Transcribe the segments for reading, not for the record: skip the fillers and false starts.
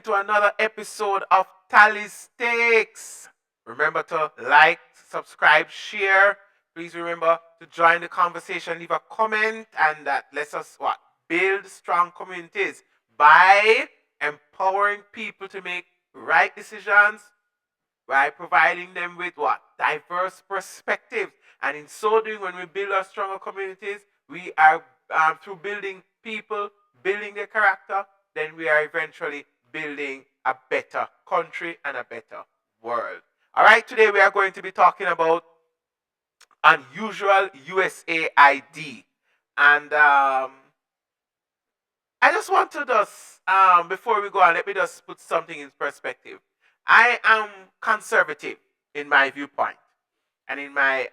into another episode of Tally Stakes. Remember to like, subscribe, share. Please remember to join the conversation, leave a comment, and that lets us build strong communities by empowering people to make right decisions, by providing them with diverse perspectives. And in so doing, when we build our stronger communities, we are through building people, building their character, then we are eventually building a better country and a better world. All right, today we are going to be talking about unusual USAID. And I just want to before we go on, let me just put something in perspective. I am conservative in my viewpoint and in my,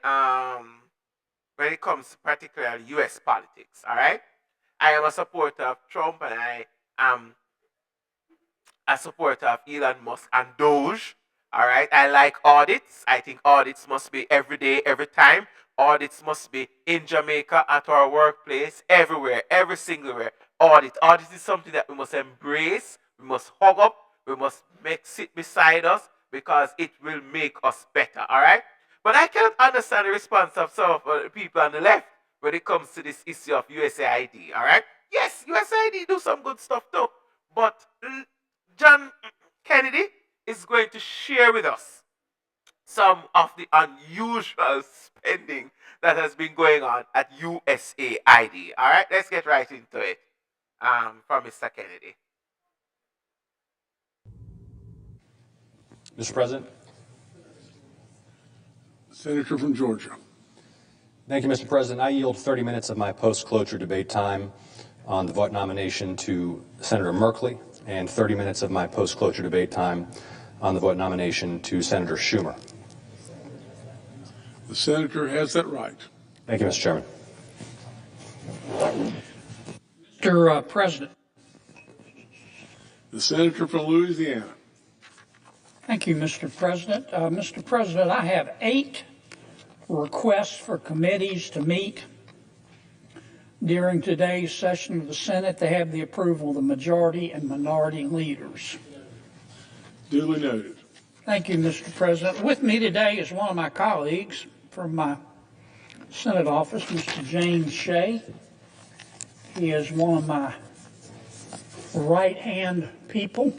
when it comes to particularly US politics, all right? I am a supporter of Trump and I am a supporter of Elon Musk and Doge. All right. I like audits. I think audits must be every day, every time. Audits must be in Jamaica, at our workplace, everywhere, every single where. Audit. Audit is something that we must embrace. We must hug up. We must sit beside us because it will make us better. All right. But I cannot understand the response of some of the people on the left when it comes to this issue of USAID. All right. Yes, USAID do some good stuff too. But John Kennedy is going to share with us some of the unusual spending that has been going on at USAID. All right, let's get right into it from Mr. Kennedy. Mr. President. Senator from Georgia. Thank you, Mr. President. I yield 30 minutes of my post-cloture debate time on the vote nomination to Senator Merkley and 30 minutes of my post-cloture debate time on the vote nomination to Senator Schumer. The senator has that right. Thank you, Mr. Chairman. Mr. President. The senator from Louisiana. Thank you, Mr. President. Mr. President, I have 8 requests for committees to meet during today's session of the Senate. They have the approval of the majority and minority leaders. Duly noted. Thank you, Mr. President. With me today is one of my colleagues from my Senate office, Mr. James Shea. He is one of my right-hand people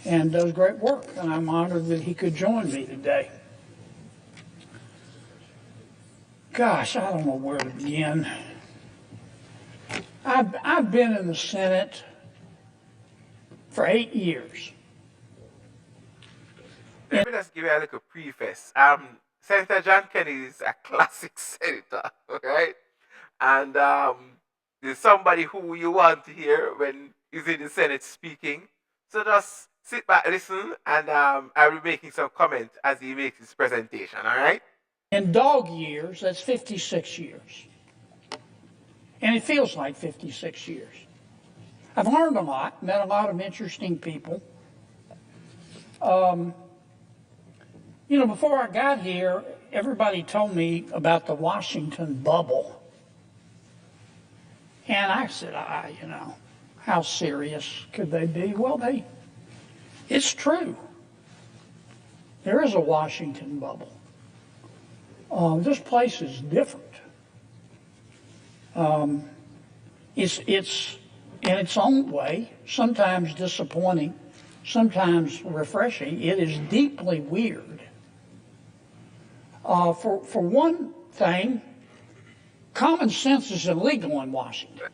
and does great work, and I'm honored that he could join me today. Gosh, I don't know where to begin. I've been in the Senate for 8 years. Let me just give you a little preface. Senator John Kennedy is a classic senator, right? And there's somebody who you want to hear when he's in the Senate speaking. So just sit back, listen, and I will be making some comments as he makes his presentation, all right? In dog years, that's 56 years. And it feels like 56 years. I've learned a lot, met a lot of interesting people. Before I got here, everybody told me about the Washington bubble. And I said, how serious could they be? Well, it's true. There is a Washington bubble. This place is different. It's in its own way, sometimes disappointing, sometimes refreshing. It is deeply weird. For one thing, common sense is illegal in Washington.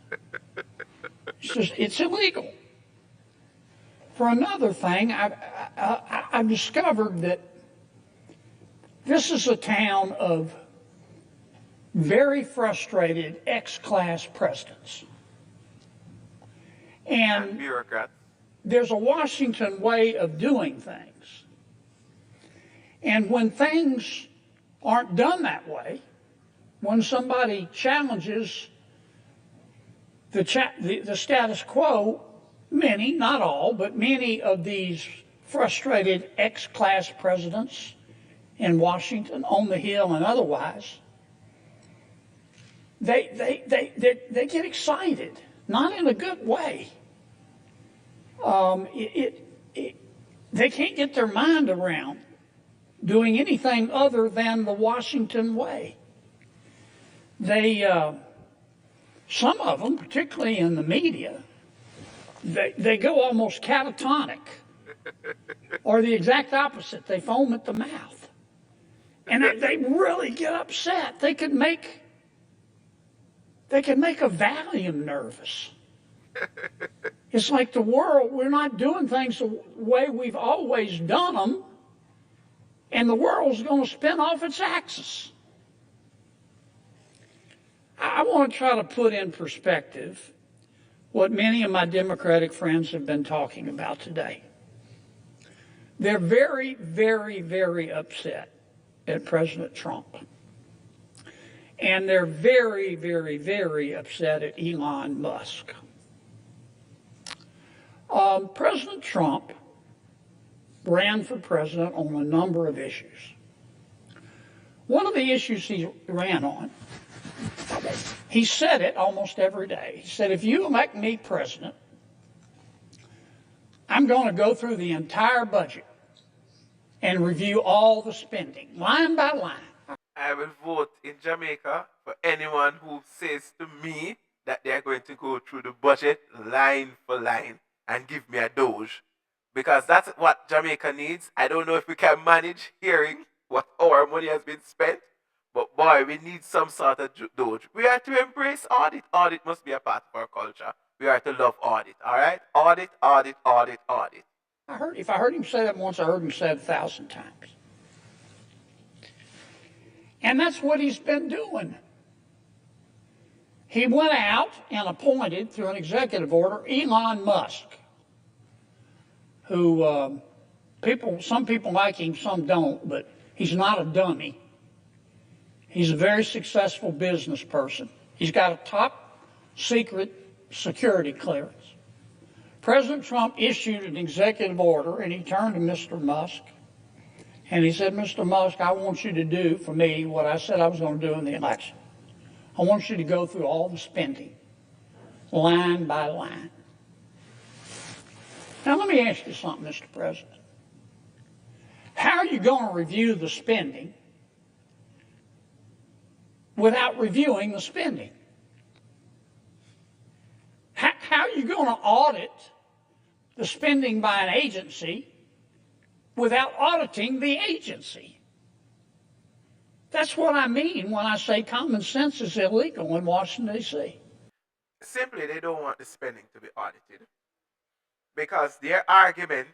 It's illegal. For another thing, I've discovered that this is a town of very frustrated ex-class presidents. And bureaucrats. There's a Washington way of doing things. And when things aren't done that way, when somebody challenges the status quo, many, not all, but many of these frustrated ex-class presidents in Washington, on the Hill and otherwise, they get excited, not in a good way. They can't get their mind around doing anything other than the Washington way. Some of them, particularly in the media, they go almost catatonic, or the exact opposite. They foam at the mouth, and they really get upset. They could make a Valium nervous. It's like the world, we're not doing things the way we've always done them, and the world's going to spin off its axis. I want to try to put in perspective what many of my Democratic friends have been talking about today. They're very, very, very upset at President Trump. And they're very, very, very upset at Elon Musk. President Trump ran for president on a number of issues. One of the issues he ran on, he said it almost every day. He said, if you elect me president, I'm going to go through the entire budget and review all the spending, line by line. I will vote in Jamaica for anyone who says to me that they're going to go through the budget line for line and give me a doge. Because that's what Jamaica needs. I don't know if we can manage hearing what our money has been spent, but boy, we need some sort of doge. We are to embrace audit. Audit must be a part of our culture. We are to love audit, all right? Audit, audit, audit, audit. If I heard him say that once, I heard him say it 1,000 times. And that's what he's been doing. He went out and appointed, through an executive order, Elon Musk, who some people like him, some don't, but he's not a dummy. He's a very successful business person. He's got a top secret security clearance. President Trump issued an executive order, and he turned to Mr. Musk, and he said, Mr. Musk, I want you to do for me what I said I was going to do in the election. I want you to go through all the spending, line by line. Now, let me ask you something, Mr. President. How are you going to review the spending without reviewing the spending? How are you going to audit the spending by an agency without auditing the agency? That's what I mean when I say common sense is illegal in Washington, D.C. Simply, they don't want the spending to be audited. Because their argument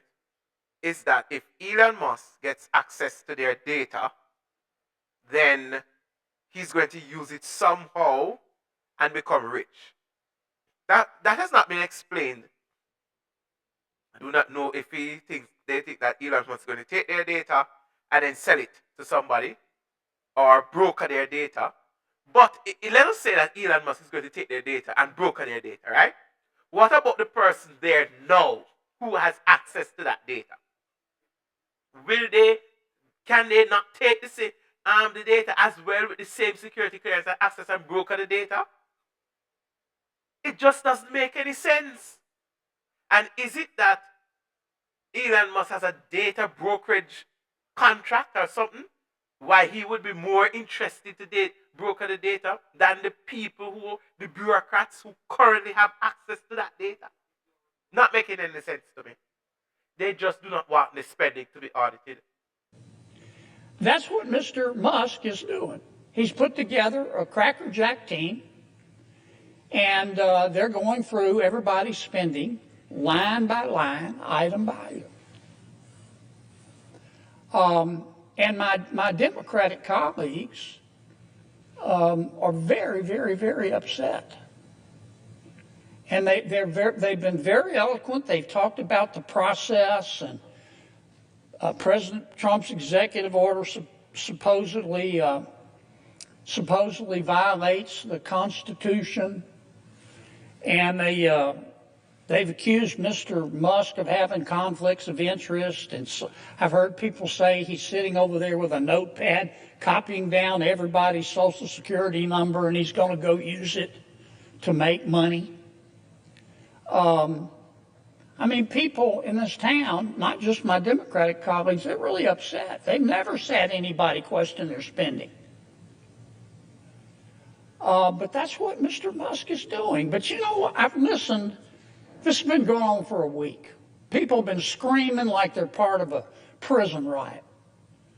is that if Elon Musk gets access to their data, then he's going to use it somehow and become rich. That has not been explained. I do not know if they think that Elon Musk is going to take their data and then sell it to somebody or broker their data. But let us say that Elon Musk is going to take their data and broker their data, right? What about the person there now who has access to that data? Can they not take the data as well with the same security clearance and access and broker the data? It just doesn't make any sense. And is it that Elon Musk has a data brokerage contract or something? Why he would be more interested to broker the data than the bureaucrats who currently have access to that data? Not making any sense to me. They just do not want the spending to be audited. That's what Mr. Musk is doing. He's put together a crackerjack team, and they're going through everybody's spending line by line, item by item. And my Democratic colleagues are very, very, very upset. And they've been very eloquent. They've talked about the process, and President Trump's executive order supposedly violates the Constitution. And they've accused Mr. Musk of having conflicts of interest. And so I've heard people say he's sitting over there with a notepad copying down everybody's Social Security number, and he's going to go use it to make money. I mean, people in this town, not just my Democratic colleagues, they're really upset. They've never said anybody question their spending. But that's what Mr. Musk is doing. But you know what? I've listened. This has been going on for a week. People have been screaming like they're part of a prison riot.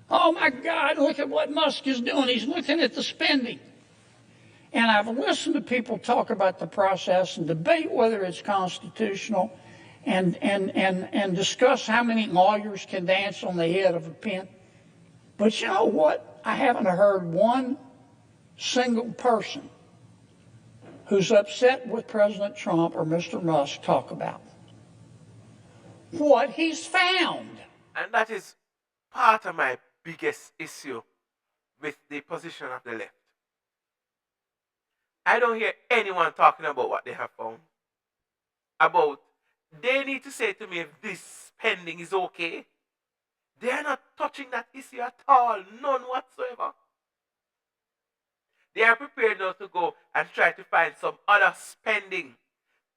Oh my God, look at what Musk is doing. He's looking at the spending. And I've listened to people talk about the process and debate whether it's constitutional and discuss how many lawyers can dance on the head of a pin. But you know what? I haven't heard one single person who's upset with President Trump or Mr. Musk talk about what he's found. And that is part of my biggest issue with the position of the left. I don't hear anyone talking about what they have found. About they need to say to me if this spending is okay. They are not touching that issue at all, none whatsoever. They are prepared now to go and try to find some other spending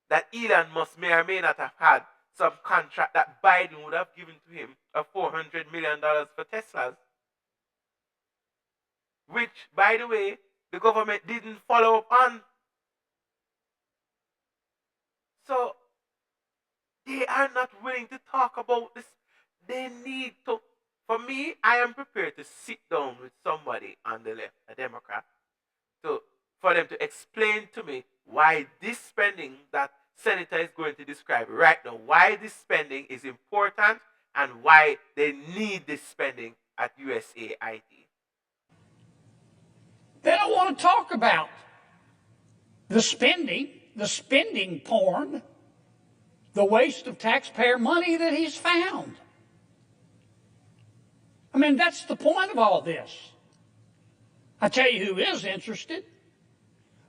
that Elon Musk may or may not have had, some contract that Biden would have given to him of $400 million for Teslas. Which, by the way, the government didn't follow up on. So, they are not willing to talk about this. They need to. For me, I am prepared to sit down with somebody on the left, a Democrat, for them to explain to me why this spending that Senator is going to describe right now, why this spending is important and why they need this spending at USAID. They don't want to talk about the spending porn, the waste of taxpayer money that he's found. I mean, that's the point of all this. I tell you who is interested.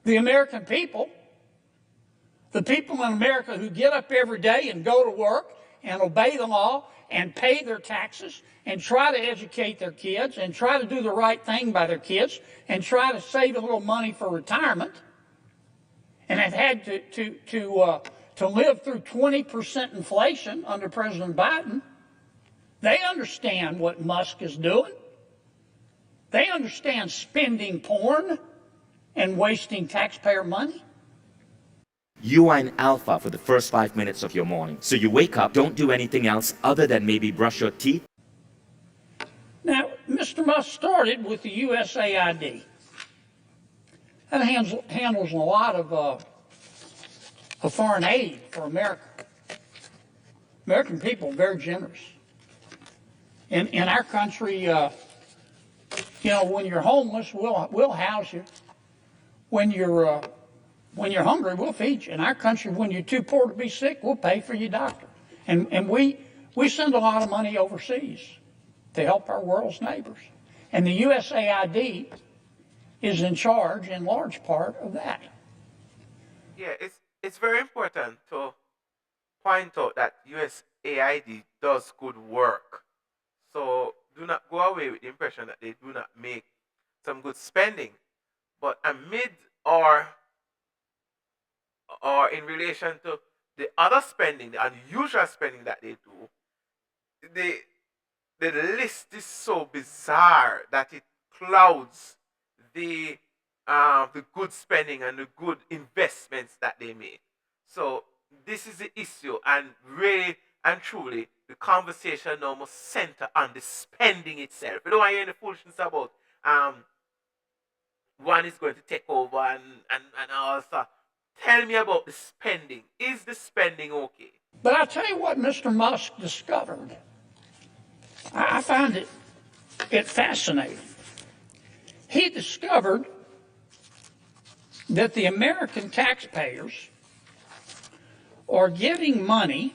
The American people. The people in America who get up every day and go to work and obey the law and pay their taxes and try to educate their kids and try to do the right thing by their kids and try to save a little money for retirement and have had to live through 20% inflation under President Biden. They understand what Musk is doing. They understand spending porn and wasting taxpayer money. You are in alpha for the first 5 minutes of your morning. So you wake up, don't do anything else other than maybe brush your teeth. Now, Mr. Musk started with the USAID. That handles a lot of foreign aid for America. American people are very generous. In our country, when you're homeless, we'll house you. When you're hungry, we'll feed you. In our country, when you're too poor to be sick, we'll pay for your doctor. And we send a lot of money overseas to help our world's neighbors. And the USAID is in charge, in large part, of that. Yeah, it's very important to point out that USAID does good work. So do not go away with the impression that they do not make some good spending. But amid or in relation to the other spending, the unusual spending that they do, the list is so bizarre that it clouds the good spending and the good investments that they make. So this is the issue, and really and truly, the conversation now must center on the spending itself. We don't want to hear any foolishness about one is going to take over and all stuff. Tell me about the spending. Is the spending okay? But I'll tell you what Mr. Musk discovered. I find it fascinating. He discovered that the American taxpayers are giving money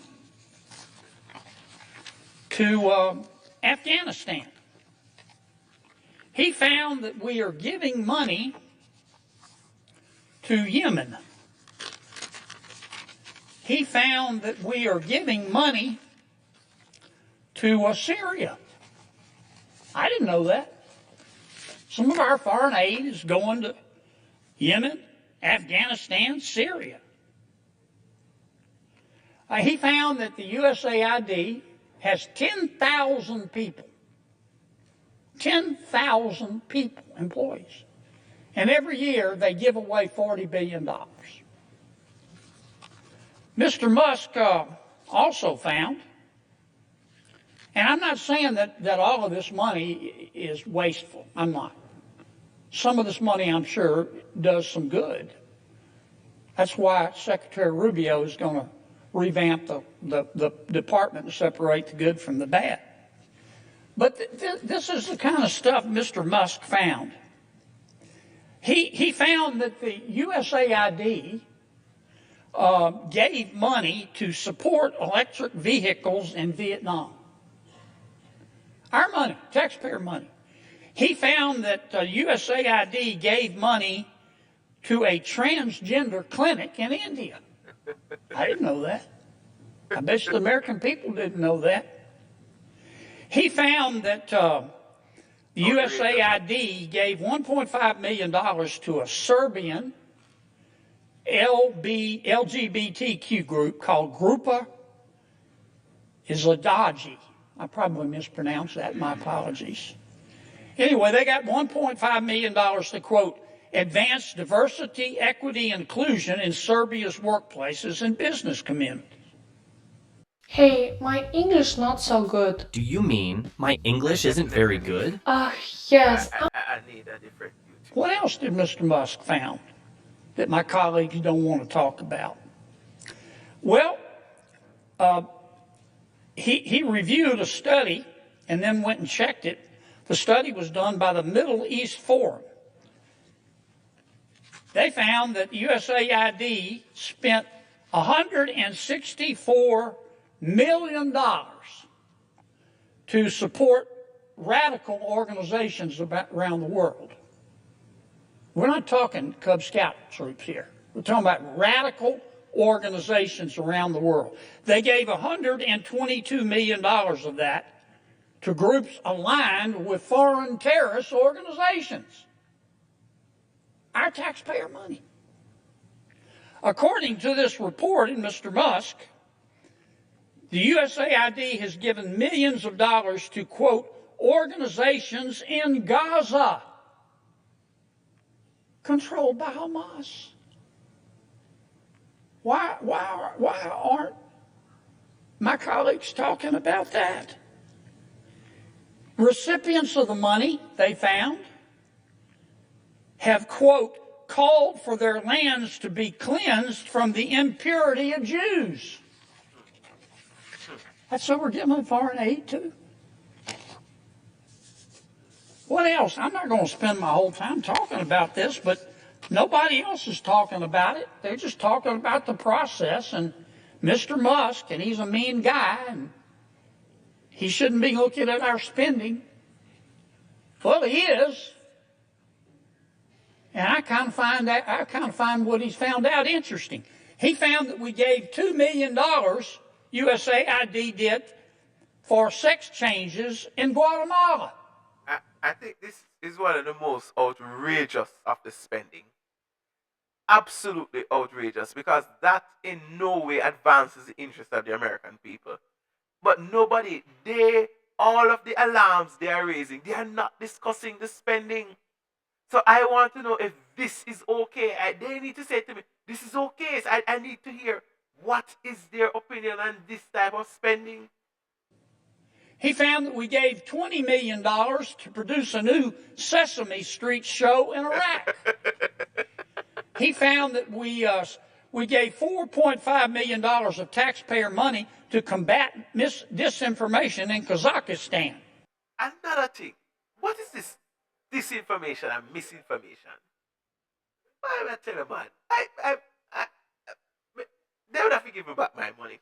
to Afghanistan. He found that we are giving money to Yemen. He found that we are giving money to Syria. I didn't know that. Some of our foreign aid is going to Yemen, Afghanistan, Syria. He found that the USAID has 10,000 people, 10,000 people, employees. And every year they give away $40 billion. Mr. Musk also found, and I'm not saying that all of this money is wasteful. I'm not. Some of this money, I'm sure, does some good. That's why Secretary Rubio is going to revamp the department and separate the good from the bad. But this is the kind of stuff Mr. Musk found. He found that the USAID gave money to support electric vehicles in Vietnam. Our money, taxpayer money. He found that USAID gave money to a transgender clinic in India. I didn't know that. I bet the American people didn't know that. He found that the USAID gave $1.5 million to a Serbian LGBTQ group called Grupa Izladaji. I probably mispronounced that. My apologies. Anyway, they got $1.5 million to, quote, advance diversity, equity, and inclusion in Serbia's workplaces and business communities. Hey, my English not so good. Do you mean my English isn't very good? Yes. I need a different YouTube. What else did Mr. Musk found that my colleagues don't want to talk about? Well, he reviewed a study and then went and checked it. The study was done by the Middle East Forum. They found that USAID spent $164 million to support radical organizations around the world. We're not talking Cub Scout troops here. We're talking about radical organizations around the world. They gave $122 million of that to groups aligned with foreign terrorist organizations. Our taxpayer money. According to this report in Mr. Musk, the USAID has given millions of dollars to, quote, organizations in Gaza controlled by Hamas. Why aren't my colleagues talking about that? Recipients of the money, they found, have, quote, called for their lands to be cleansed from the impurity of Jews. That's what we're giving foreign aid to. What else? I'm not going to spend my whole time talking about this, but nobody else is talking about it. They're just talking about the process and Mr. Musk, and he's a mean guy, and he shouldn't be looking at our spending. Well, he is. And I kind of find what he's found out interesting. He found that we gave $2 million, USAID did, for sex changes in Guatemala. I think this is one of the most outrageous of the spending. Absolutely outrageous, because that in no way advances the interest of the American people. But nobody, all of the alarms they are raising, they are not discussing the spending. So I want to know if this is okay. They need to say to me, this is okay. So I need to hear what is their opinion on this type of spending. He found that we gave $20 million to produce a new Sesame Street show in Iraq. He found that we gave $4.5 million of taxpayer money to combat disinformation in Kazakhstan. Another thing, what is this disinformation and misinformation? Why am I telling you, man? They would have to give me back my money.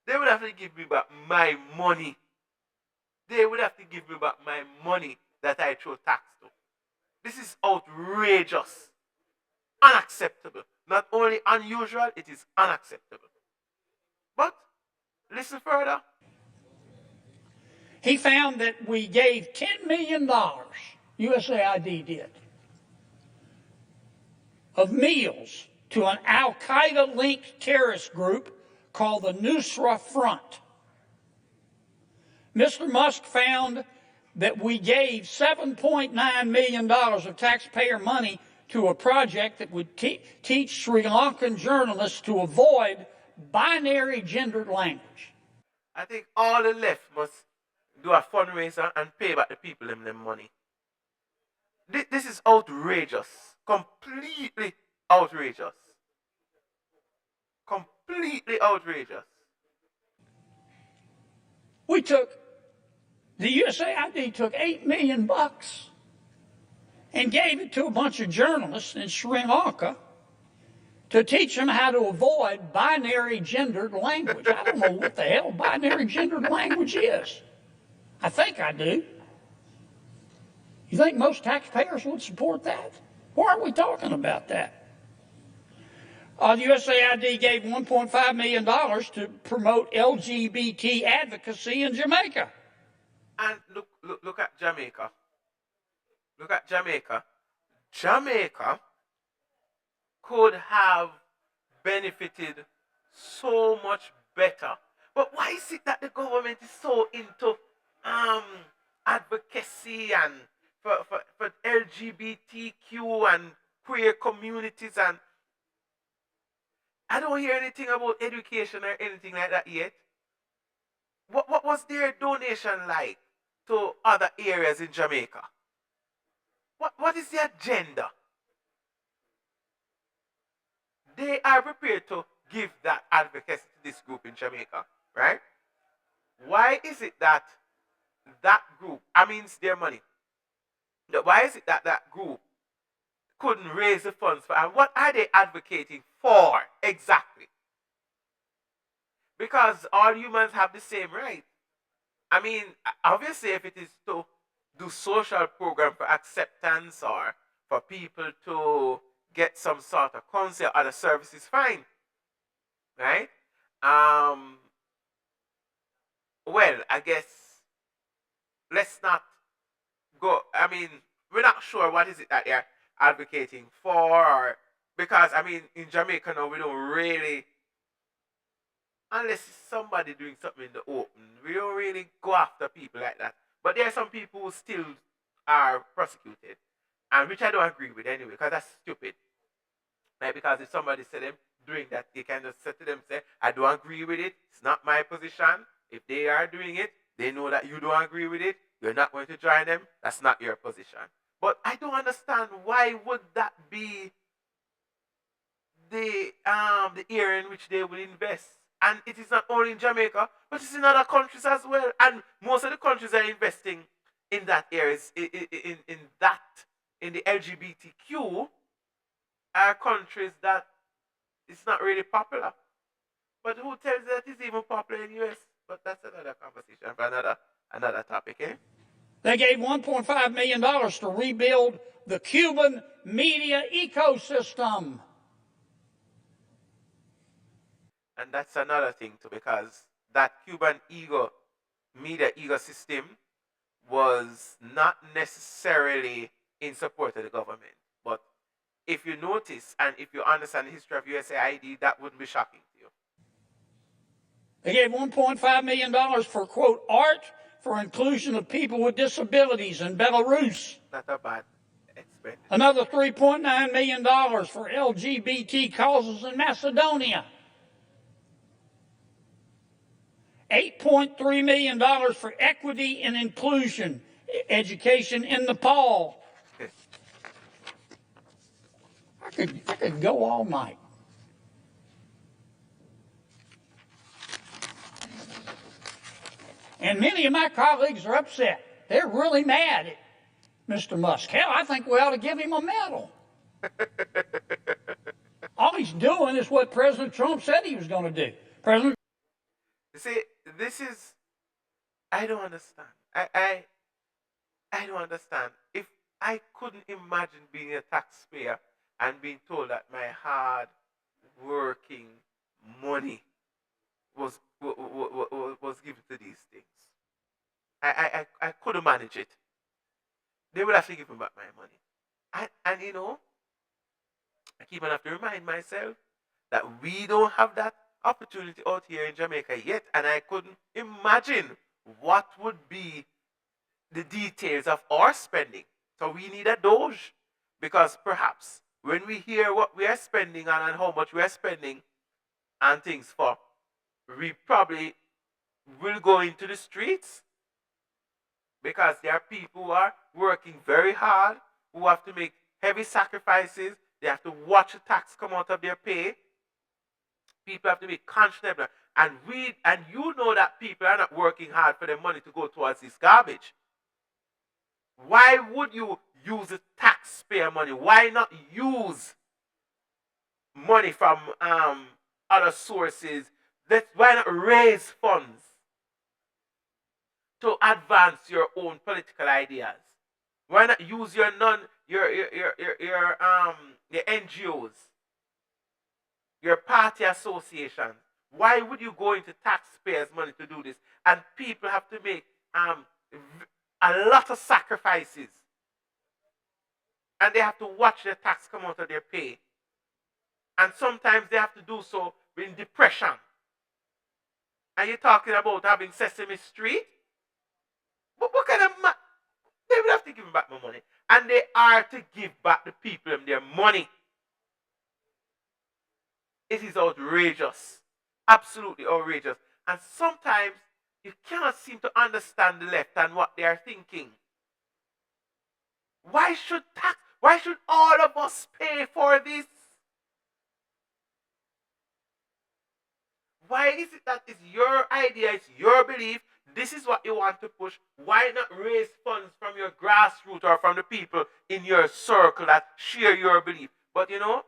They would have to give me back my money. They would have to give me back my money that I throw tax to. This is outrageous. Unacceptable. Not only unusual, it is unacceptable. But, listen further. He found that we gave $10 million, USAID did, of meals to an Al-Qaeda-linked terrorist group called the Nusra Front. Mr. Musk found that we gave $7.9 million of taxpayer money to a project that would teach Sri Lankan journalists to avoid binary gendered language. I think all the left must do a fundraiser and pay back the people them money. This is outrageous. Completely outrageous. Completely outrageous. The USAID took $8 million and gave it to a bunch of journalists in Sri Lanka to teach them how to avoid binary gendered language. I don't know what the hell binary gendered language is. I think I do. You think most taxpayers would support that? Why are we talking about that? The USAID gave $1.5 million to promote LGBT advocacy in Jamaica. And look at Jamaica. Look at Jamaica. Jamaica could have benefited so much better. But why is it that the government is so into advocacy and for LGBTQ and queer communities, and I don't hear anything about education or anything like that yet. What was their donation like to other areas in Jamaica? What is the agenda? They are prepared to give that advocacy to this group in Jamaica, right? Why is it that that group, I mean, it's their money. Why is it that that group couldn't raise the funds for, and what are they advocating for exactly? Because all humans have the same right. I mean, obviously, if it is to do social program for acceptance or for people to get some sort of counsel or other services, fine, right? Well, I guess let's not go. I mean, we're not sure what is it that they're advocating for, or because I mean, in Jamaica now we don't really, unless it's somebody doing something in the open, we don't really go after people like that. But there are some people who still are prosecuted, and which I don't agree with anyway, because that's stupid. Like, because if somebody said them doing that, they can just say to them, say, I don't agree with it, it's not my position. If they are doing it, they know that you don't agree with it, you're not going to join them, that's not your position. But I don't understand why would that be the area in which they will invest. And it is not only in Jamaica, but it's in other countries as well. And most of the countries are investing in that areas, in the LGBTQ, are countries that it's not really popular. But who tells you that it's even popular in the US? But that's another conversation for another topic, eh? They gave $1.5 million to rebuild the Cuban media ecosystem. And that's another thing too, because that Cuban media ecosystem was not necessarily in support of the government. But if you notice and if you understand the history of USAID, that wouldn't be shocking to you. They gave $1.5 million for, quote, art for inclusion of people with disabilities in Belarus. Not a bad expenditure. Another $3.9 million for LGBT causes in Macedonia. $8.3 million for equity and inclusion education in Nepal. I could go all night. And many of my colleagues are upset. They're really mad at Mr. Musk. Hell, I think we ought to give him a medal. All he's doing is what President Trump said he was going to do. You see, this is, I don't understand. I don't understand. If I couldn't imagine being a taxpayer and being told that my hard working money was given to these things, I couldn't manage it. They would have to give me back my money. And you know, I keep on have to remind myself that we don't have that opportunity out here in Jamaica yet, and I couldn't imagine what would be the details of our spending. So we need a Doge, because perhaps when we hear what we are spending on and how much we are spending and things for, we probably will go into the streets, because there are people who are working very hard, who have to make heavy sacrifices. They have to watch the tax come out of their pay. People have to be conscionable. And you know that people are not working hard for their money to go towards this garbage. Why would you use the taxpayer money? Why not use money from other sources? Why not raise funds to advance your own political ideas? Why not use your NGOs, your party associations? Why would you go into taxpayers' money to do this? And people have to make a lot of sacrifices, and they have to watch their tax come out of their pay. And sometimes they have to do so in depression. And you're talking about having Sesame Street? But what kind of they will have to give them back my money. And they are to give back the people their money. It is outrageous. Absolutely outrageous. And sometimes you cannot seem to understand the left and what they are thinking. Why should all of us pay for this? Why is it that it's your idea, it's your belief, this is what you want to push? Why not raise funds from your grassroots or from the people in your circle that share your belief? But you know,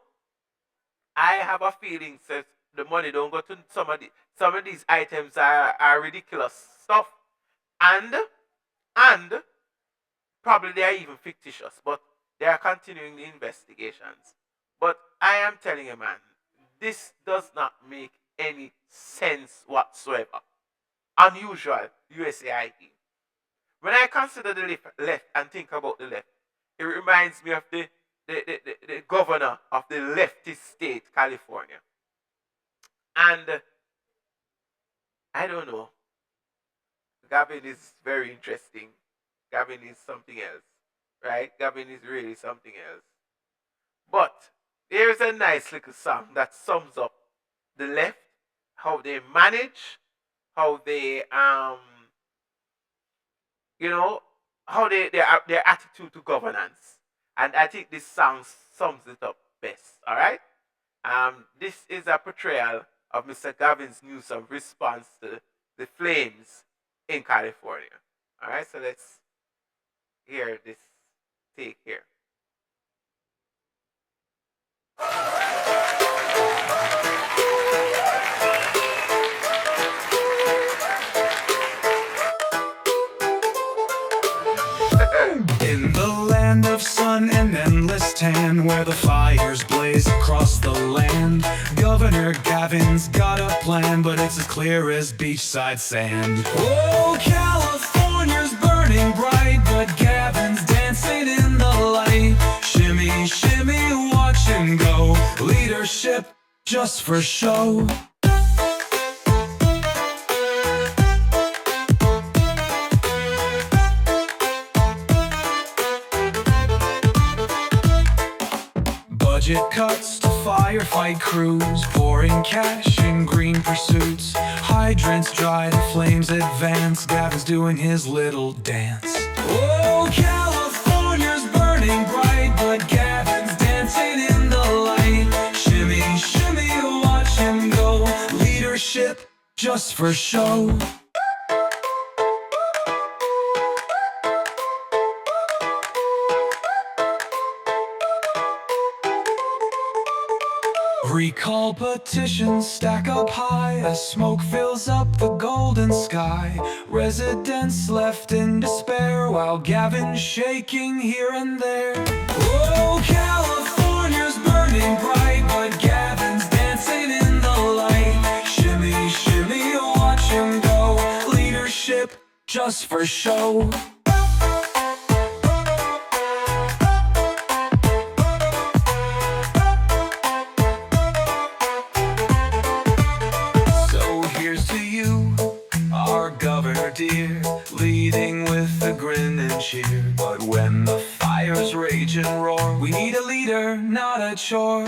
I have a feeling that the money don't go to some of these items are ridiculous stuff. And probably they are even fictitious, but they are continuing the investigations. But I am telling you, man, this does not make any sense whatsoever. Unusual USAID. When I consider the left and think about the left, it reminds me of the governor of the leftist state, California. And I don't know. Gavin is very interesting. Gavin is something else, right? Gavin is really something else. But there's a nice little song that sums up the left, how they manage, how they how their attitude to governance. And I think this song sums it up best. All right. This is a portrayal of Mr. Gavin Newsom's response to the flames in California. All right. So let's hear this take here. In the land of sun and endless tan, where the fires blaze across the land, Governor Gavin's got a plan, but it's as clear as beachside sand. Oh, California's burning bright, but Gavin's dancing in the light. Shimmy, shimmy, watch him go. Leadership just for show. Budget cuts to firefight crews, pouring cash in green pursuits. Hydrants dry, the flames advance. Gavin's doing his little dance. Oh, California's burning bright, but Gavin's dancing in the light. Shimmy, shimmy, watch him go. Leadership just for show. Recall petitions stack up high as smoke fills up the golden sky. Residents left in despair while Gavin's shaking here and there. Oh, California's burning bright, but Gavin's dancing in the light. Shimmy, shimmy, watch him go. Leadership just for show. leading with a grin and cheer. But when the fires rage and roar, we need a leader, not a chore.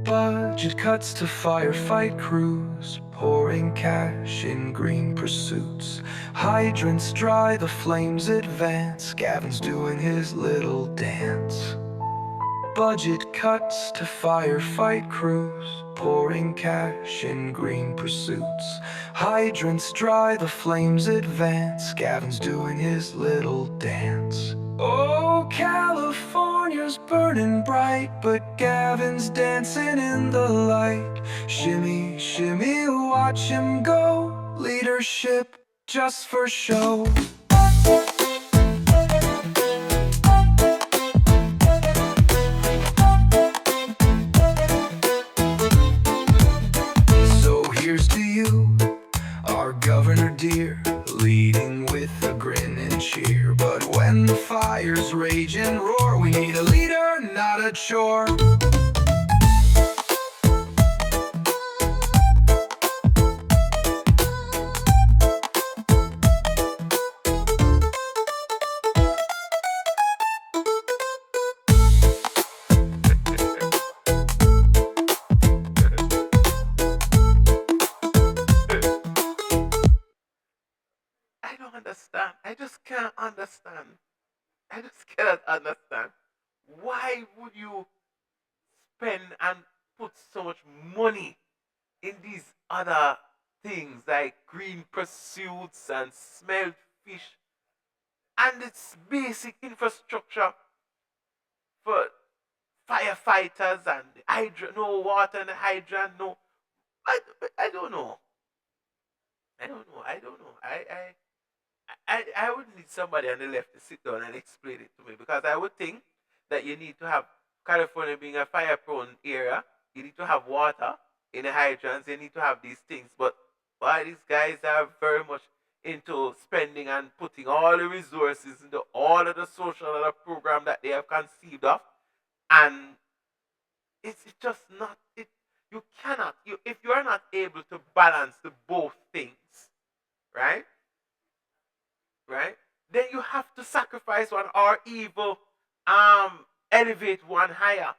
Budget cuts to firefight crews, pouring cash in green pursuits. Hydrants dry, the flames advance, Gavin's doing his little dance. Budget cuts to firefight crews, pouring cash in green pursuits. Hydrants dry, the flames advance, Gavin's doing his little dance. Oh, California's burning bright, but Gavin's dancing in the light. Shimmy, shimmy, watch him go. Leadership just for show. So here's to you, our governor dear, leading with a grin and cheer. But when the fires rage and roar, we need a leader, not a chore. I don't understand. I just can't understand. I just cannot understand. Why would you spend and put so much money in these other things like green pursuits and smelled fish and its basic infrastructure for firefighters and the hydrant, no water in the hydrant, no. I, I don't know. I don't know. I don't know. I would need somebody on the left to sit down and explain it to me because I would think that you need to have California being a fire prone area, you need to have water in the hydrants, you need to have these things. But why these guys are very much into spending and putting all the resources into all of the social other program that they have conceived of, and it's just not it. You cannot you if you are not able to balance the both things, right? Right? Then you have to sacrifice one or evil elevate one higher.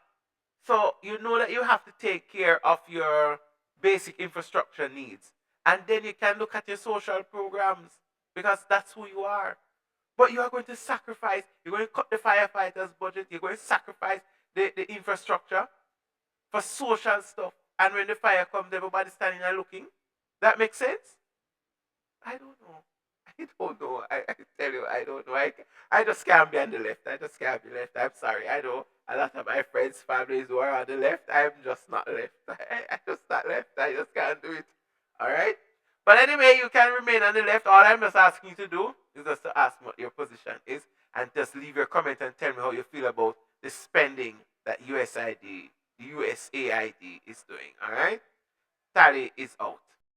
So you know that you have to take care of your basic infrastructure needs. And then you can look at your social programs because that's who you are. But you are going to sacrifice, you're going to cut the firefighters' budget, you're going to sacrifice the infrastructure for social stuff. And when the fire comes, everybody's standing and looking. That makes sense? I don't know. I don't know. I tell you, I don't know. I just can't be on the left. I just can't be left. I'm sorry. I know a lot of my friends, families who are on the left. I'm just not left. I just not left. I just can't do it. All right? But anyway, you can remain on the left. All I'm just asking you to do is just to ask what your position is and just leave your comment and tell me how you feel about the spending that USAID is doing. All right? Tally is out.